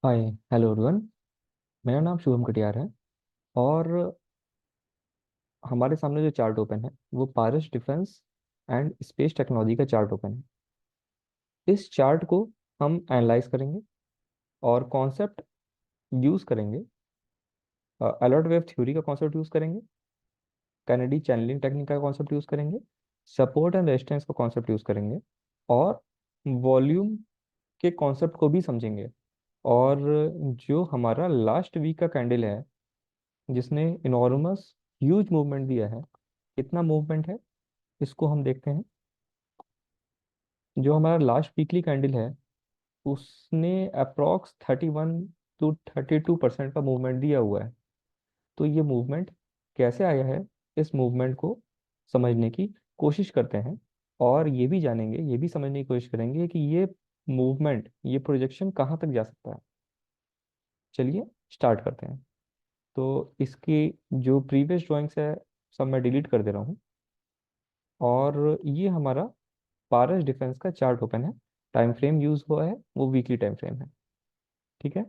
हाय। Hello everyone. मेरा नाम शुभम कटियार है। और हमारे सामने जो चार्ट ओपन है वो पारस डिफेंस एंड स्पेस टेक्नोलॉजी का चार्ट ओपन है। इस चार्ट को हम एनालाइज करेंगे और कॉन्सेप्ट यूज करेंगे। अलर्ट वेव थ्योरी का कॉन्सेप्ट यूज करेंगे। कैनेडी चैनलिंग टेक्निक का कॉन्सेप्ट यूज करेंगे। सपोर्ट एंड रेजिस्टेंस का कॉन्सेप्ट यूज करेंगे। और वॉल्यूम के कॉन्सेप्ट को भी समझेंगे। और जो हमारा लास्ट वीक का कैंडल है जिसने इनॉर्मस ह्यूज मूवमेंट दिया है, कितना मूवमेंट है इसको हम देखते हैं। जो हमारा लास्ट वीकली कैंडल है उसने अप्रॉक्स 31 to 32% का मूवमेंट दिया हुआ है। तो ये मूवमेंट कैसे आया है, इस मूवमेंट को समझने की कोशिश करते हैं। और ये भी जानेंगे, ये भी समझने की कोशिश करेंगे कि ये मूवमेंट, ये प्रोजेक्शन कहाँ तक जा सकता है। चलिए स्टार्ट करते हैं। तो इसकी जो प्रीवियस ड्राइंग्स है सब मैं डिलीट कर दे रहा हूँ। और ये हमारा पारस डिफेंस का चार्ट ओपन है। टाइम फ्रेम यूज हुआ है वो वीकली टाइम फ्रेम है। ठीक है।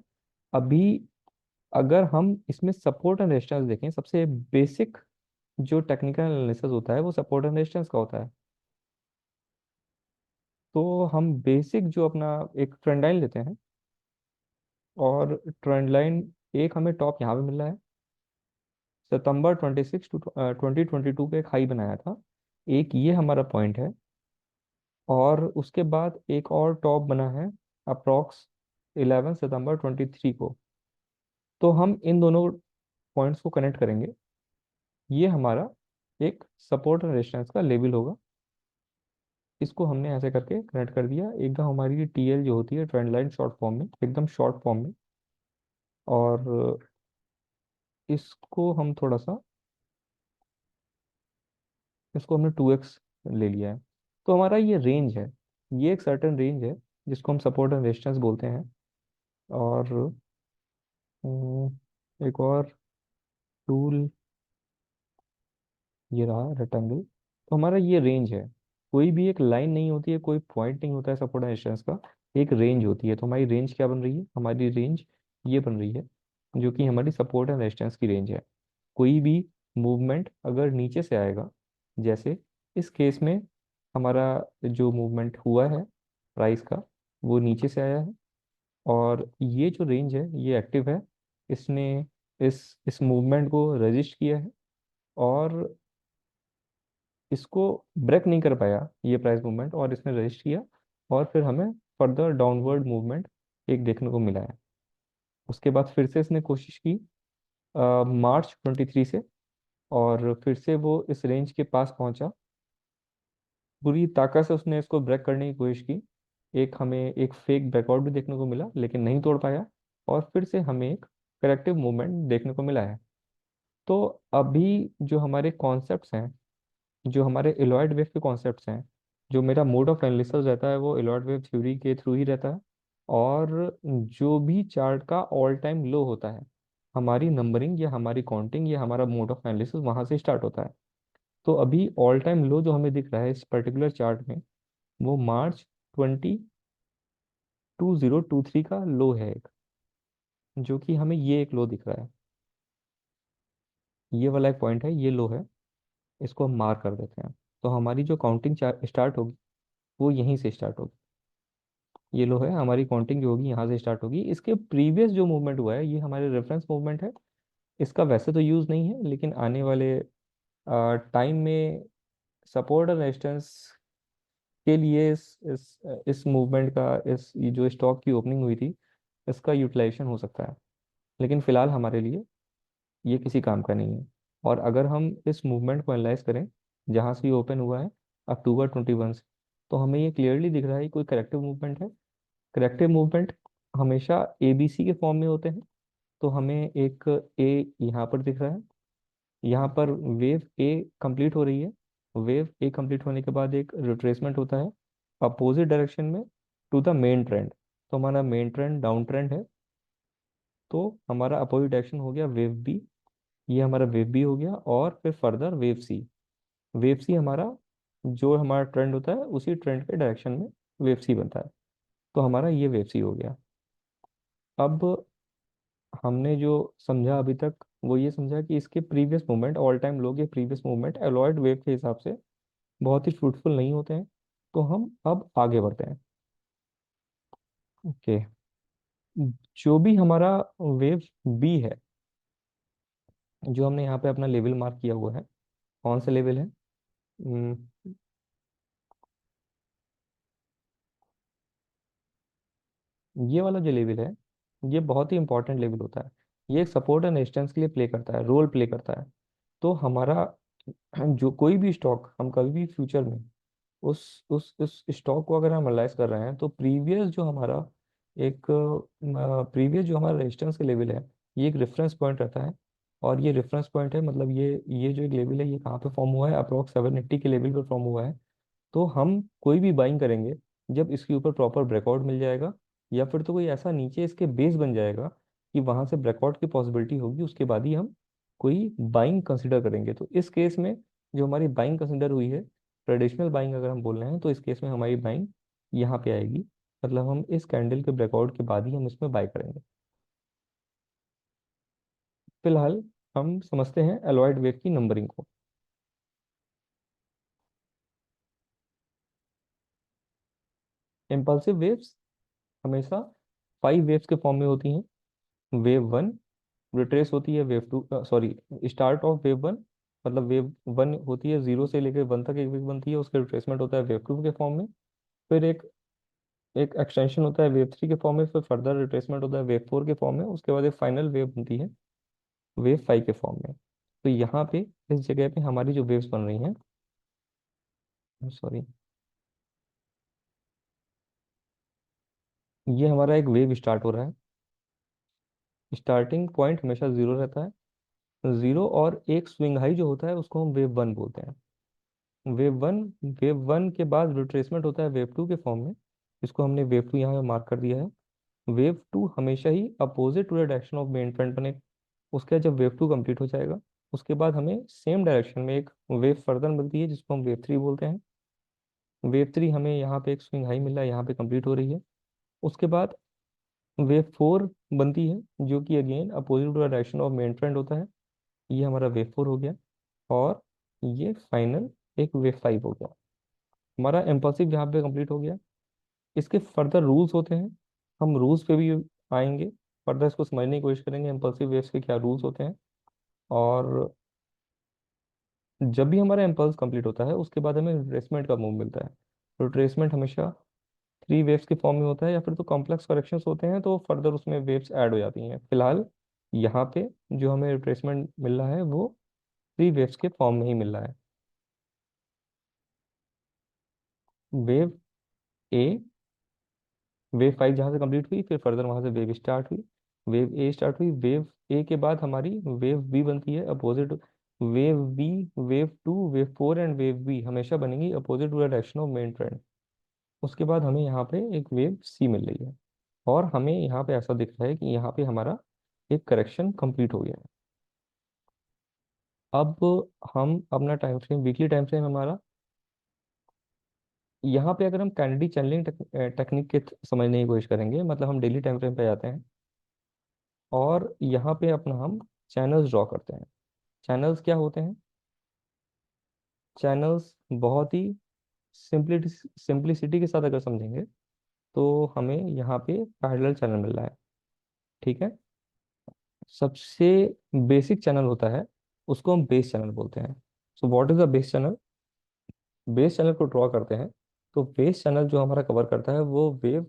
अभी अगर हम इसमें सपोर्ट एंड रेजिस्टेंस देखें, सबसे बेसिक जो टेक्निकल एनालिसिस होता है वो सपोर्ट एंड रेजिस्टेंस का होता है। तो हम बेसिक जो अपना एक ट्रेंड लाइन लेते हैं। और ट्रेंड लाइन एक हमें टॉप यहाँ पे मिल रहा है। September 26 to 2022 पे एक हाई बनाया था। एक ये हमारा पॉइंट है। और उसके बाद एक और टॉप बना है अप्रॉक्स 11 September 2023 को। तो हम इन दोनों पॉइंट्स को कनेक्ट करेंगे। ये हमारा एक सपोर्ट और रेजिस्टेंस का लेवल होगा। इसको हमने ऐसे करके कनेक्ट कर दिया एकदम। हमारी टीएल जो होती है ट्रेंड लाइन शॉर्ट फॉर्म में, एकदम शॉर्ट फॉर्म में। और इसको हम थोड़ा सा, इसको हमने 2x ले लिया है। तो हमारा ये रेंज है, ये एक सर्टेन रेंज है जिसको हम सपोर्ट एंड रेजिस्टेंस बोलते हैं। और एक और टूल ये रहा रेक्टेंगल। तो हमारा ये रेंज है। कोई भी एक लाइन नहीं होती है, कोई पॉइंट नहीं होता है सपोर्ट एंड रेजिस्टेंस का। एक रेंज होती है। तो हमारी रेंज क्या बन रही है, हमारी रेंज ये बन रही है जो कि हमारी सपोर्ट एंड रेजिस्टेंस की रेंज है। कोई भी मूवमेंट अगर नीचे से आएगा, जैसे इस केस में हमारा जो मूवमेंट हुआ है प्राइस का वो नीचे से आया है। और ये जो रेंज है ये एक्टिव है। इसने इस मूवमेंट को रजिस्ट किया है। और इसको ब्रेक नहीं कर पाया ये प्राइस मूवमेंट, और इसने रजिस्ट किया। और फिर हमें फर्दर डाउनवर्ड मूवमेंट एक देखने को मिला है। उसके बाद फिर से इसने कोशिश की March 23 से। और फिर से वो इस रेंज के पास पहुंचा। पूरी ताकत से उसने इसको ब्रेक करने की कोशिश की। एक हमें एक फेक ब्रेकआउट भी देखने को मिला लेकिन नहीं तोड़ पाया। और फिर से हमें एक करेक्टिव मूवमेंट देखने को मिला है। तो अभी जो हमारे कॉन्सेप्ट्स हैं, जो हमारे एलॉयड वेव के कॉन्सेप्ट्स हैं, जो मेरा मोड ऑफ एनालिसिस रहता है वो एलॉयड वेव थ्योरी के थ्रू ही रहता है। और जो भी चार्ट का ऑल टाइम लो होता है, हमारी नंबरिंग या हमारी काउंटिंग या हमारा मोड ऑफ एनालिसिस वहां से स्टार्ट होता है। तो अभी ऑल टाइम लो जो हमें दिख रहा है इस पर्टिकुलर चार्ट में, वो March 2023 का लो है एक, जो कि हमें ये एक लो दिख रहा है। ये वाला एक पॉइंट है, ये लो है। इसको हम मार्क कर देते हैं। तो हमारी जो काउंटिंग स्टार्ट होगी वो यहीं से स्टार्ट होगी। ये लो है, हमारी काउंटिंग जो होगी यहाँ से स्टार्ट होगी। इसके प्रीवियस जो मूवमेंट हुआ है ये हमारे रेफरेंस मूवमेंट है। इसका वैसे तो यूज़ नहीं है लेकिन आने वाले टाइम में सपोर्ट और रेजिस्टेंस के लिए इस मूवमेंट का, इस ये जो स्टॉक की ओपनिंग हुई थी इसका यूटिलाइजेशन हो सकता है। लेकिन फिलहाल हमारे लिए ये किसी काम का नहीं है। और अगर हम इस मूवमेंट को एनालाइज करें जहाँ से ये ओपन हुआ है October 21 से, तो हमें ये क्लियरली दिख रहा है कि कोई करेक्टिव मूवमेंट है। करेक्टिव मूवमेंट हमेशा एबीसी के फॉर्म में होते हैं। तो हमें एक ए यहाँ पर दिख रहा है। यहाँ पर वेव ए कंप्लीट हो रही है। वेव ए कंप्लीट होने के बाद एक रिट्रेसमेंट होता है अपोजिट डायरेक्शन में टू द मेन ट्रेंड। तो हमारा मेन ट्रेंड डाउन ट्रेंड है। तो हमारा अपोजिट डायरेक्शन हो गया वेव बी। ये हमारा वेव बी हो गया। और फिर further wave C. Wave C हमारा जो हमारा ट्रेंड होता है उसी ट्रेंड के डायरेक्शन में वेव सी बनता है। तो हमारा ये वेव सी हो गया। अब हमने जो समझा अभी तक वो ये समझा कि इसके प्रीवियस मूवमेंट, ऑल टाइम लो के प्रीवियस मूवमेंट एलॉयड वेव के हिसाब से बहुत ही फ्रूटफुल नहीं होते हैं। तो हम अब आगे बढ़ते हैं। ओके। जो भी हमारा वेव बी है, जो हमने यहाँ पे अपना लेवल मार्क किया हुआ है, कौन सा लेवल है? ये वाला जो लेवल है, ये बहुत ही इंपॉर्टेंट लेवल होता है। ये एक सपोर्ट एंड रेजिस्टेंस के लिए प्ले करता है, रोल प्ले करता है। तो हमारा जो कोई भी स्टॉक हम कभी भी फ्यूचर में उस स्टॉक को अगर हम एनालाइज कर रहे हैं, तो एक प्रीवियस जो हमारा रेजिस्टेंस का लेवल है, ये एक रेफरेंस पॉइंट रहता है। और ये रेफरेंस पॉइंट है, मतलब ये जो एक लेवल है, ये कहाँ पे फॉर्म हुआ है? अप्रोक्स 780 के लेवल पे फॉर्म हुआ है। तो हम कोई भी बाइंग करेंगे जब इसके ऊपर प्रॉपर ब्रेकआउट मिल जाएगा, या फिर तो कोई ऐसा नीचे इसके बेस बन जाएगा कि वहां से ब्रेकआउट की पॉसिबिलिटी होगी, उसके बाद ही हम कोई बाइंग कंसिडर करेंगे। तो इस केस में जो हमारी बाइंग कंसिडर हुई है, ट्रेडिशनल बाइंग अगर हम बोल रहे हैं, तो इस केस में हमारी बाइंग यहाँ पे आएगी। मतलब हम इस कैंडल के ब्रेकआउट के बाद ही हम इसमें बाय करेंगे। फिलहाल हम समझते हैं एलॉयड वेव की नंबरिंग को। इम्पल्सिव वेव्स हमेशा 5 वेव्स के फॉर्म में होती हैं। वेव वन रिट्रेस होती है, wave two, sorry, start of wave one, मतलब वेव वन होती है, 0 से लेकर 1 तक एक वेव बनती है, उसका रिट्रेसमेंट होता है वेव टू के फॉर्म में। फिर एक एक एक्सटेंशन होता है वेव थ्री के फॉर्म में, फिर फर्दर रिट्रेसमेंट होता है वेव फोर के फॉर्म में, उसके बाद एक फाइनल वेव बनती है वेव फाइव के फॉर्म में। तो यहाँ पे इस जगह पे हमारी जो वेव्स बन रही हैं, सॉरी, ये हमारा एक वेव स्टार्ट हो रहा है। स्टार्टिंग पॉइंट हमेशा जीरो रहता है, जीरो, और एक स्विंग हाई जो होता है उसको हम वेव वन बोलते हैं। वेव वन वेव वन के बाद रिट्रेसमेंट होता है वेव टू के फॉर्म में, इसको हमने वेव टू यहाँ पे मार्क कर दिया है। वेव टू हमेशा ही opposite to the direction of main front बने। उसके बाद जब वेव टू कंप्लीट हो जाएगा, उसके बाद हमें सेम डायरेक्शन में एक वेव फर्दर मिलती है, जिसको हम वेव थ्री बोलते हैं। वेव थ्री हमें यहाँ पे एक स्विंग हाई मिला है, यहाँ पे कंप्लीट हो रही है। उसके बाद वेव फोर बनती है, जो कि again opposite to the direction of main front होता है। ये हमारा वेव फोर हो गया। और ये फाइनल एक वेव फाइव हो गया। हमारा इम्पल्सिव यहाँ पे कंप्लीट हो गया। इसके फर्दर रूल्स होते हैं, हम रूल्स पे भी आएंगे, फर्दर इसको समझने की कोशिश करेंगे इम्पल्सिव वेव्स के क्या रूल्स होते हैं। और जब भी हमारा इम्पल्स कंप्लीट होता है, उसके बाद हमें रिट्रेसमेंट का मूव मिलता है। रिट्रेसमेंट हमेशा 3 वेव्स के फॉर्म में होता है, या फिर तो कॉम्प्लेक्स करेक्शंस होते हैं तो फर्दर उसमें वेव्स ऐड हो जाती हैं। फिलहाल यहाँ पे जो हमें रिट्रेसमेंट मिल रहा है वो 3 वेव्स के फॉर्म में ही मिल रहा है। वेव ए, वेव फाइव जहाँ से कंप्लीट हुई, फिर फर्दर वहां से वेव स्टार्ट हुई, वेव ए स्टार्ट हुई, वेव ए के बाद हमारी वेव बी बनती है opposite. Wave B, wave two, wave four and wave B हमेशा बनेंगी opposite to the direction of main trend. उसके बाद हमें यहाँ पे एक वेव सी मिल रही है, और हमें यहाँ पे ऐसा दिख रहा है कि यहाँ पे हमारा एक करेक्शन कंप्लीट हो गया है। अब हम अपना time frame, weekly time frame हमारा, यहाँ पे अगर हम कैंडिडी चैनलिंग टेक्निक के समझने की कोशिश करेंगे, मतलब हम डेली टाइम फ्रेम पे जाते हैं और यहाँ पे अपना हम चैनल्स ड्रॉ करते हैं। चैनल्स क्या होते हैं? चैनल्स बहुत ही सिंप्लिसिटी के साथ अगर समझेंगे, तो हमें यहाँ पे पैरेलल चैनल मिल रहा है। ठीक है। सबसे बेसिक चैनल होता है, उसको हम बेस चैनल बोलते हैं। So what is a base channel? Base channel को ड्रॉ करते हैं, तो बेस चैनल जो हमारा कवर करता है वो वेव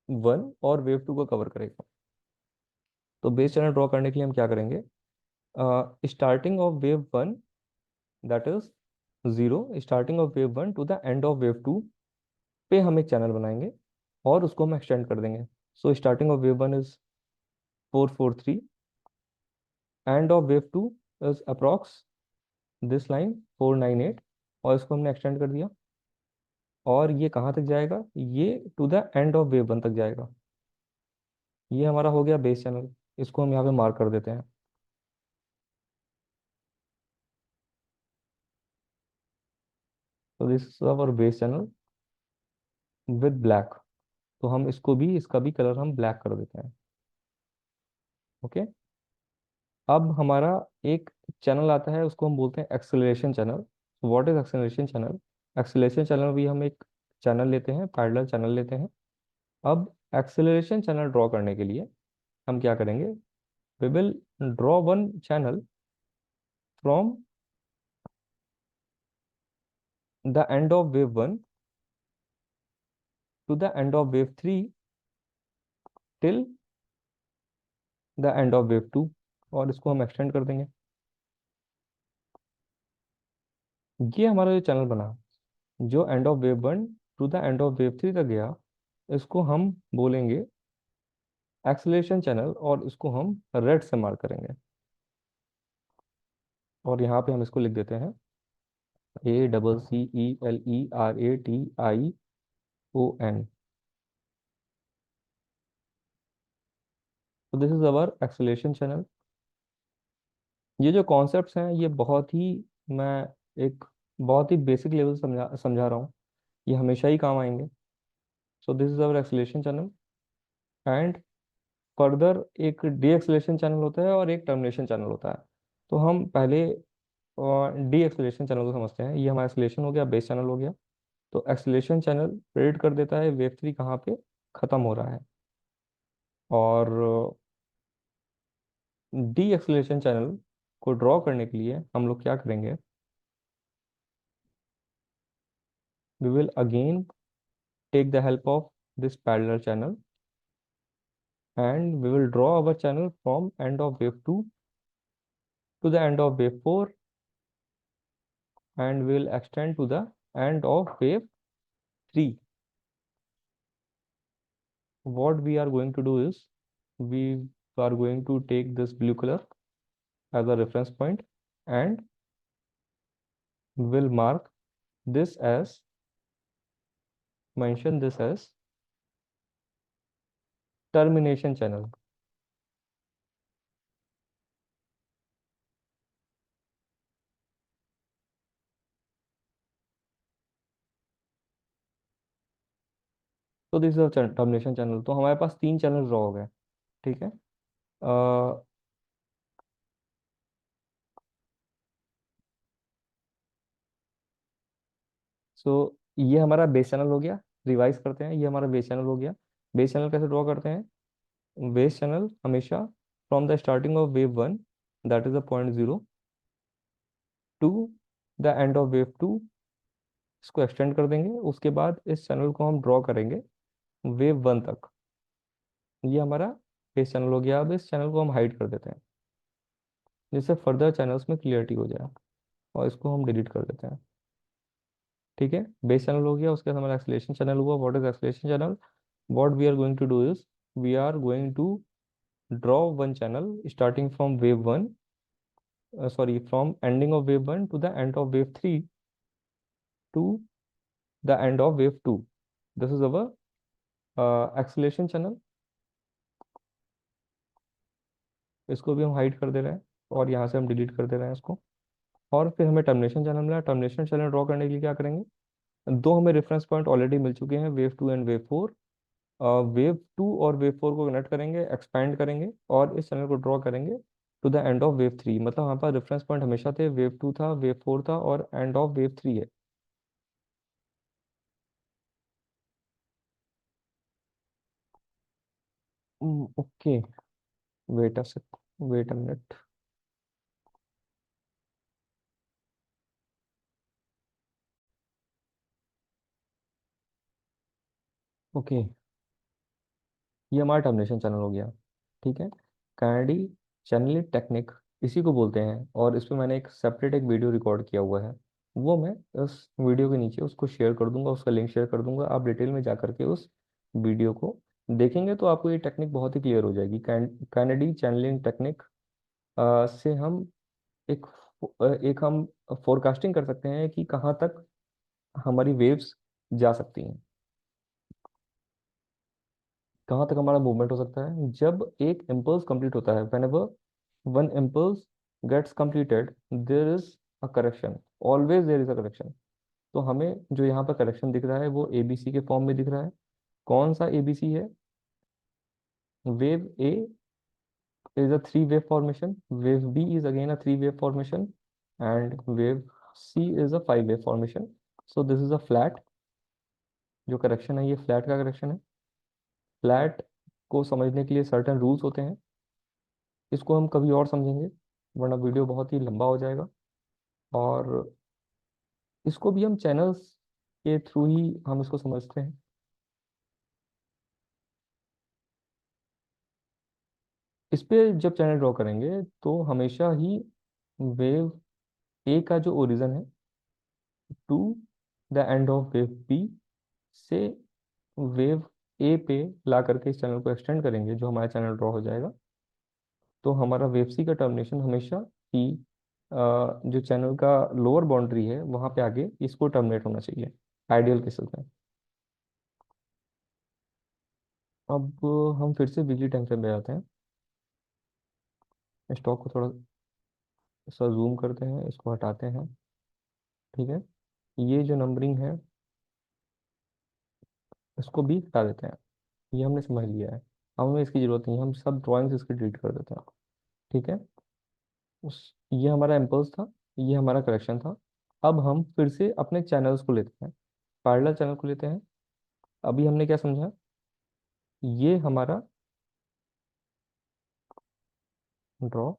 वन और वेव टू को कवर करेगा। तो बेस चैनल ड्रॉ करने के लिए हम क्या करेंगे? Starting of wave one, that is zero, starting of wave one to the end of wave two पे हम एक चैनल बनाएंगे, और उसको हम एक्सटेंड कर देंगे। So starting of wave one is 443, and of wave two is approx this line 498, और इसको हमने एक्सटेंड कर दिया। और ये कहाँ तक जाएगा? ये to the end of wave one तक जाएगा। ये हमारा हो गया बेस चैनल। इसको हम यहाँ पे मार्क कर देते हैं। तो this is our base channel with black. तो हम इसको भी, इसका भी कलर हम ब्लैक कर देते हैं। ओके। अब हमारा एक चैनल आता है, उसको हम बोलते हैं acceleration channel. What is acceleration channel? Acceleration channel भी हम एक चैनल लेते हैं, पैरेलल चैनल लेते हैं। अब एक्सेलरेशन चैनल ड्रॉ करने के लिए हम क्या करेंगे? We will draw one channel from the end of wave one to the end of wave three till the end of wave two, और इसको हम एक्सटेंड कर देंगे। ये हमारा जो चैनल बना, जो and of wave one to the end of wave three तक गया, इसको हम बोलेंगे एक्सेलरेशन चैनल, और इसको हम रेड से मार्क करेंगे। और यहाँ पे हम इसको लिख देते हैं ACCELERATION। तो this is our acceleration channel. ये जो कॉन्सेप्ट्स हैं, ये बहुत ही, मैं एक बहुत ही बेसिक लेवल समझा समझा रहा हूँ, ये हमेशा ही काम आएंगे। So this is our acceleration channel. And further एक डी एक्सेलरेशन चैनल होता है और एक टर्मिनेशन चैनल होता है। तो हम पहले डी एक्सेलरेशन चैनल को समझते हैं। ये हमारा एक्सेलरेशन हो गया, बेस चैनल हो गया। तो एक्सेलरेशन चैनल प्रेडिक्ट कर देता है वेव थ्री कहाँ पे खत्म हो रहा है। और डी एक्सेलरेशन चैनल को ड्रॉ करने के लिए हम लोग क्या करेंगे? We will again take the help of this parallel channel, and we will draw our channel from end of wave 2 to the end of wave 4, and we will extend to the end of wave 3. What we are going to do is, we are going to take this blue color as a reference point, and will mark this as, mention this as termination channel. तो this is termination channel. तो हमारे पास तीन channel draw हो गए। ठीक है। सो ये हमारा बेस चैनल हो गया। रिवाइज करते हैं, ये हमारा बेस चैनल हो गया। बेस चैनल कैसे ड्रॉ करते हैं? बेस चैनल हमेशा from the starting of wave one, that is the point zero, to the end of wave two, इसको एक्सटेंड कर देंगे। उसके बाद इस चैनल को हम ड्रॉ करेंगे वेव वन तक। ये हमारा बेस चैनल हो गया। अब इस चैनल को हम हाइड कर देते हैं, जिससे फर्दर चैनल्स में क्लियरिटी हो जाए, और इसको हम डिलीट कर देते हैं। ठीक है। बेस चैनल हो गया, उसके बाद हमारा एक्सेलरेशन चैनल हुआ। What is acceleration channel? What we are going to do is, we are going to draw one channel starting from wave 1, sorry, from ending of wave 1 to the end of wave 3 to the end of wave 2. This is our acceleration channel। इसको भी हम hide कर दे रहे हैं, और यहाँ से हम डिलीट कर दे रहे हैं इसको। और फिर हमें टर्मिनेशन चैनल मिला। टर्मिनेशन चैनल ड्रॉ करने के लिए क्या करेंगे? दो हमें रेफरेंस पॉइंट ऑलरेडी मिल चुके हैं, wave two and wave four. Wave two और वेव फोर को कनेक्ट करेंगे, एक्सपैंड करेंगे, और इस चैनल को ड्रॉ करेंगे to the end of wave three. मतलब हमारे पास रेफरेंस पॉइंट हमेशा थे, वेव टू था, वेव फोर था, और एंड ऑफ वेव थ्री है। Okay, wait a sec, wait a minute. Okay, ये हमारा टर्मिनेशन चैनल हो गया। ठीक है। कैनेडी चैनलिंग टेक्निक इसी को बोलते हैं, और इस पे मैंने एक सेपरेट एक वीडियो रिकॉर्ड किया हुआ है। वो मैं उस वीडियो के नीचे उसको शेयर कर दूंगा, उसका लिंक शेयर कर दूंगा। आप डिटेल में जा करके उस वीडियो को देखेंगे तो आपको ये टेक्निक बहुत ही क्लियर हो जाएगी। कैनेडी चैनलिंग टेक्निक से हम एक एक हम फोरकास्टिंग कर सकते हैं कि कहाँ तक हमारी वेव्स जा सकती हैं, कहाँ तक हमारा मूवमेंट हो सकता है। जब एक इम्पल्स कंप्लीट होता है, whenever one impulse gets completed, there is a correction, always there is a correction. तो हमें जो यहाँ पर करेक्शन दिख रहा है वो एबीसी के फॉर्म में दिख रहा है। कौन सा एबीसी है? Wave A is a three wave formation, wave B is again a three wave formation, and wave C is a five wave formation. So this is a flat. जो correction है ये फ्लैट का correction है। Flat को समझने के लिए certain rules होते हैं, इसको हम कभी और समझेंगे, वरना वीडियो बहुत ही लंबा हो जाएगा। और इसको भी हम चैनल्स के थ्रू ही हम इसको समझते हैं। इस पे जब चैनल ड्रॉ करेंगे तो हमेशा ही वेव ए का जो ओरिजिन है to the end of wave B से वेव ए पे ला करके इस चैनल को एक्सटेंड करेंगे, जो हमारा चैनल ड्रॉ हो जाएगा। तो हमारा वेव सी का टर्मिनेशन हमेशा ही जो चैनल का लोअर बाउंड्री है वहां पे आगे इसको टर्मिनेट होना चाहिए आइडियल केसेस में। अब हम फिर से वीकली टाइम फ्रेम पे आते हैं। स्टॉक को थोड़ा सा जूम करते हैं, इसको हटाते हैं। ठीक है, ये जो नंबरिंग है इसको भी हटा देते हैं। ये हमने समझ लिया है, अब हमें इसकी जरूरत नहीं है, हम सब ड्राइंग्स इसकी डिलीट कर देते हैं। ठीक है, ये हमारा इम्पल्स था, ये हमारा करेक्शन था। अब हम फिर से अपने चैनल्स को लेते हैं, पैरेलल चैनल को लेते हैं। अभी हमने क्या समझा? ये हमारा draw,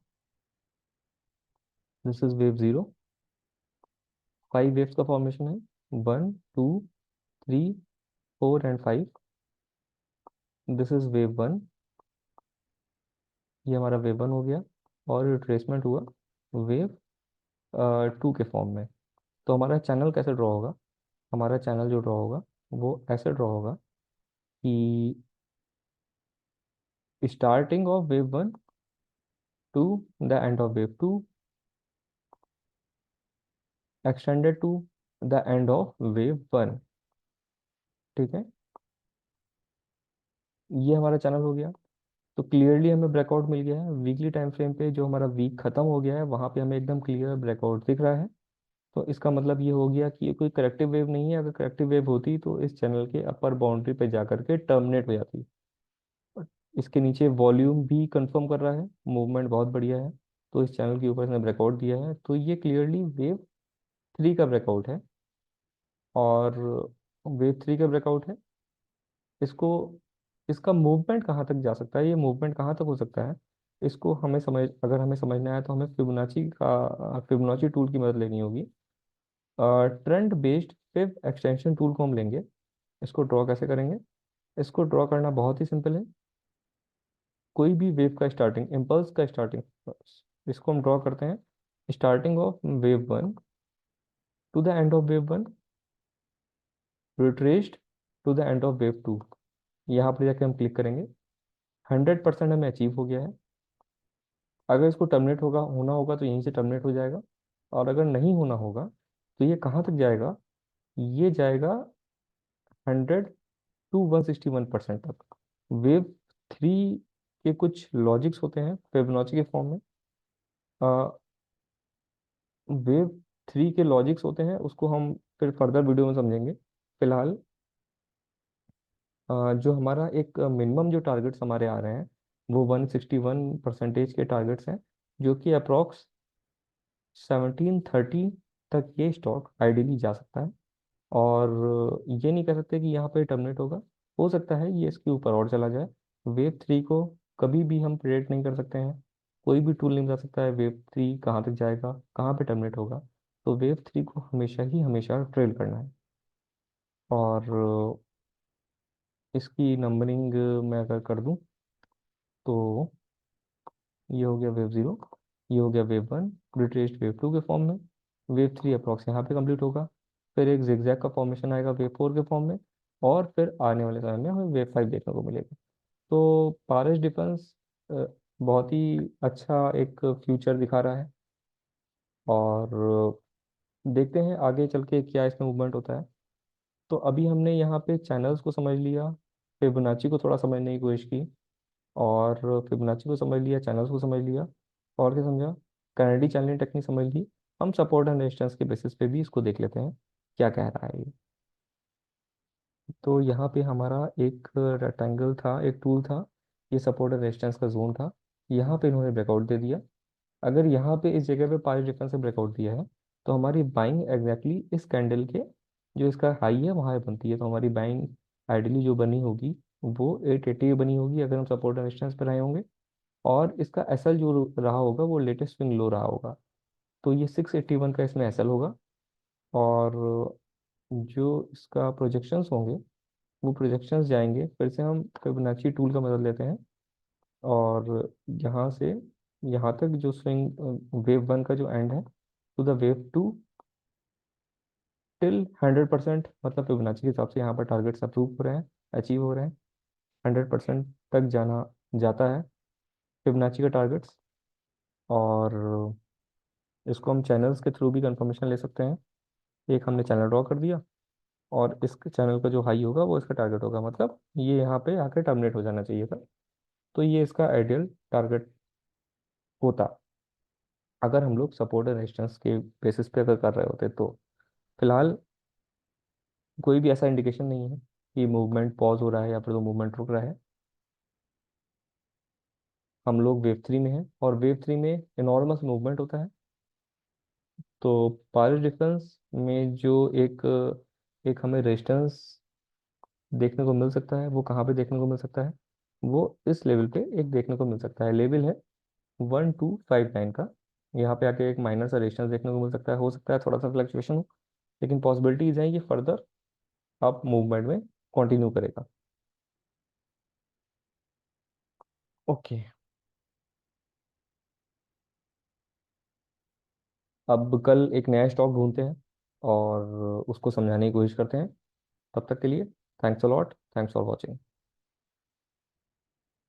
this is wave zero. Five waves का फॉर्मेशन है, one two three four and five. This is wave one, ये हमारा वेव वन हो गया। और रिट्रेसमेंट हुआ वेव टू के फॉर्म में। तो हमारा चैनल कैसे ड्रॉ होगा? हमारा चैनल जो ड्रॉ होगा वो ऐसे ड्रॉ होगा कि starting of wave one to the end of wave two extended to the end of wave one. ठीक है, ये हमारा चैनल हो गया। तो क्लियरली हमें ब्रेकआउट मिल गया है वीकली टाइम फ्रेम पे। जो हमारा वीक खत्म हो गया है वहां पे हमें एकदम क्लियर ब्रेकआउट दिख रहा है। तो इसका मतलब ये हो गया कि ये कोई करेक्टिव वेव नहीं है। अगर करेक्टिव वेव होती तो इस चैनल के अपर बाउंड्री पे जा करके टर्मिनेट हो जाती। But इसके नीचे वॉल्यूम भी कंफर्म कर रहा है, मूवमेंट बहुत बढ़िया है। तो इस चैनल के ऊपर इसने ब्रेकआउट दिया है, तो ये क्लियरली वेव थ्री का ब्रेकआउट है। और वेव थ्री का ब्रेकआउट है। इसको, इसका मूवमेंट कहाँ तक जा सकता है, ये मूवमेंट कहाँ तक हो सकता है, इसको हमें समझ, अगर हमें समझना है तो हमें फिबोनाची टूल की मदद लेनी होगी। Trend based fib extension tool को हम लेंगे। इसको ड्रॉ कैसे करेंगे? इसको ड्रॉ करना बहुत ही सिंपल है। कोई भी वेव का स्टार्टिंग, इम्पल्स का स्टार्टिंग, इसको हम ड्रॉ करते हैं। Starting of wave one to the end of wave one, retraced to the end of wave two. यहाँ पर जाके हम क्लिक करेंगे। 100% हमें अचीव हो गया है। अगर इसको टर्मिनेट होना होगा तो यहीं से टर्मिनेट हो जाएगा। और अगर नहीं होना होगा तो ये कहाँ तक जाएगा? ये जाएगा 100 to 161% तक। वेव थ्री के कुछ लॉजिक्स होते हैं फिबोनाची के फॉर्म में। वेव थ्री के लॉजिक्स होते हैं, उसको हम फिर फर्दर वीडियो में समझेंगे। फिलहाल जो हमारा एक मिनिमम जो टारगेट्स हमारे आ रहे हैं वो 161% के टारगेट्स हैं, जो कि अप्रॉक्स 1730 तक ये स्टॉक आइडियली जा सकता है। और ये नहीं कह सकते कि यहाँ पे टर्मिनेट होगा, हो सकता है ये इसके ऊपर और चला जाए। वेव थ्री को कभी भी हम प्रेडिक्ट नहीं कर सकते हैं, कोई भी टूल नहीं बता सकता है वेव थ्री कहाँ तक जाएगा, कहाँ पे टर्मिनेट होगा। तो वेव थ्री को हमेशा ही हमेशा ट्रेल करना है। और इसकी नंबरिंग मैं अगर कर दूं तो ये हो गया वेव जीरो, ये हो गया wave one retraced wave to के फॉर्म में। वेव थ्री अप्रॉक्स यहाँ पे कंप्लीट होगा। फिर एक जिगजैग का फॉर्मेशन आएगा वेव फोर के फॉर्म में। और फिर आने वाले समय में हमें वेव फाइव देखने को मिलेगा। तो पारस डिफेंस बहुत ही अच्छा एक फ्यूचर दिखा रहा है। और देखते हैं आगे चल के क्या इसमें मूवमेंट होता है। तो अभी हमने यहाँ पे चैनल्स को समझ लिया, फिबोनाची को थोड़ा समझने की कोशिश की, और फिबोनाची को समझ लिया, चैनल्स को समझ लिया, और क्या समझा? कैनेडी चैनलिंग टेक्निक समझ ली। हम सपोर्ट एंड रेजिस्टेंस के बेसिस पे भी इसको देख लेते हैं क्या कह रहा है ये। तो यहाँ पे हमारा एक रेक्टेंगल था, एक टूल था, ये सपोर्ट एंड रेजिस्टेंस का जोन था। यहाँ पे इन्होंने ब्रेकआउट दे दिया। अगर यहाँ पे इस जगह पे पारिस डिफरेंस से ब्रेकआउट दिया है, तो हमारी बाइंग एग्जैक्टली इस कैंडल के जो इसका हाई है वहाँ पे बनती है। तो हमारी बाइंग आइडियली जो बनी होगी वो 880 बनी होगी अगर हम सपोर्ट एंड रेजिस्टेंस पे रहे होंगे। और इसका एसएल जो रहा होगा वो लेटेस्ट स्विंग लो रहा होगा। तो ये 681 का इसमें एसएल होगा। और जो इसका प्रोजेक्शंस होंगे वो प्रोजेक्शंस जाएंगे, फिर से हम फिबोनाची टूल का मदद लेते हैं। और यहाँ से यहाँ तक जो स्विंग वेव वन का जो एंड है to the wave two till 100%, मतलब फिबोनाची के हिसाब से यहाँ पर टारगेट्स अप्रूव हो रहे हैं, अचीव हो रहे हैं। 100% तक जाना जाता है फिबोनाची का टारगेट्स। और इसको हम चैनल्स के थ्रू भी कंफर्मेशन ले सकते हैं। एक हमने चैनल ड्रॉ कर दिया, और इस चैनल का जो हाई होगा वो इसका टारगेट होगा, मतलब ये यहाँ पे आके टर्मिनेट हो जाना चाहिए था। तो ये इसका आइडियल टारगेट होता, अगर हम लोग सपोर्ट एंड रेजिस्टेंस के बेसिस पे अगर कर रहे होते तो। फिलहाल कोई भी ऐसा इंडिकेशन नहीं है कि मूवमेंट पॉज हो रहा है या फिर तो मूवमेंट रुक रहा है। हम लोग वेव थ्री में हैं, और वेव थ्री में इनॉर्मस मूवमेंट होता है। तो पारिस डिफरेंस में जो एक एक हमें रेजिस्टेंस देखने को मिल सकता है, वो कहाँ पे देखने को मिल सकता है? वो इस लेवल पे एक देखने को मिल सकता है। लेवल है 1259 का। यहाँ पे आके एक माइनर सा रेजिस्टेंस देखने को मिल सकता है, हो सकता है थोड़ा सा फ्लक्चुएशन हो, लेकिन पॉसिबिलिटीज है ये फर्दर अप मूवमेंट में कंटिन्यू करेगा। ओके। अब कल एक नया स्टॉक ढूंढते हैं और उसको समझाने की कोशिश करते हैं। तब तक के लिए thanks a lot, thanks for watching.